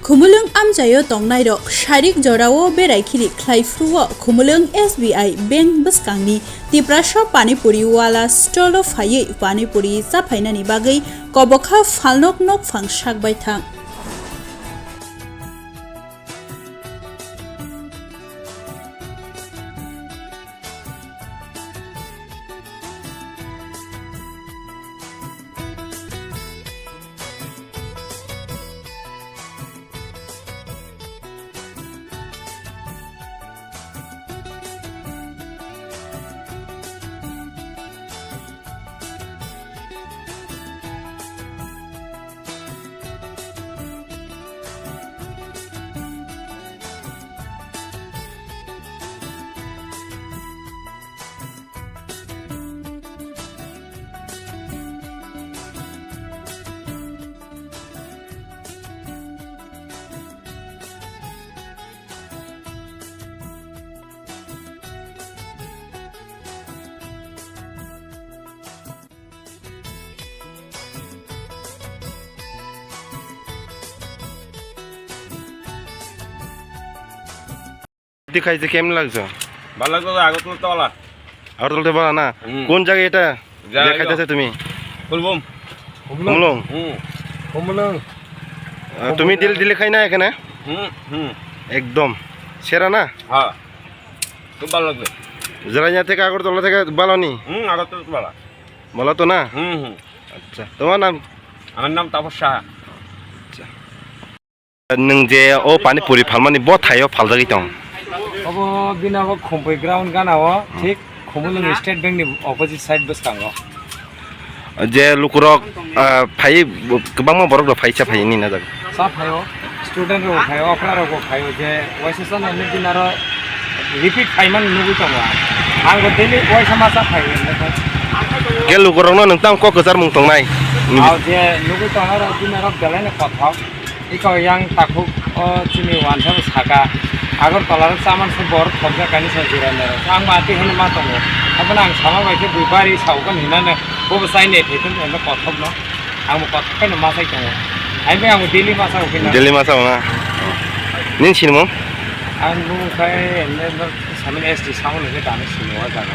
khumulwng amjayo tongnai rok sharik jorao beraikiri khlaifruo khumulwng SBI bank bwskangni tiprasho pani puri wala stolo phaiye pani puri chaphainani bagai kobokha Falnok nok phangsak bai thang খাইছে কেমন লাগছে? ভালো লাগতো আগরতলা তলা আগরতলাতে বলা না কোন জায়গা এটা যে খাইতেছে তুমি? খুমলুং তুমি দিলে খাই না এখানে একদম সেরা না? হ্যাঁ খুব ভালো লাগবে। জেলাইয়া থেকে আগরতলা থেকে বালানি আগরতলা তলা বলা তো না? আচ্ছা তোমার নাম? আমার নাম তাপস সাহা। नों जे ओ पानी पूरी फालमानि ब थायो फालजागि दं अब बिनाबो खम्पै ग्राउन्ड गानाव ठीक खमुलुं स्टेट बैंक नि अपोजिट साइड बसकांगो जे लुकुरक फाइ गोबां बरक फाइसा फाइनि ना जाग सा फायो स्टुडेन्ट रो फायो अपरारो को फायो जे वाइसेसन नि दिनारो रिपिट फाइमान नुगु तंगा आंगो डेली वाइसा मासा फायो के लुकुरक न नोंतां को गजार मुं तंनाय आव जे नुगु तंगारो दिनारो गलायने कथक इको yang takuk chini wansa saka আগরতলার চামান সে বড় থবজা কানি সাজিরানে आं माथि होनो मा दङ अपन आं सामा बायदि बुबारि सावगन हिनाने बबसाइने थेथन एबा कथब न आं कथबखायनो मा साइ दङ आइबे आं डेली मासा उखिना डेली मासा ना नों सिनमो आं बुखाय एने सामिन एसटी सामने दानो सिनवा जानो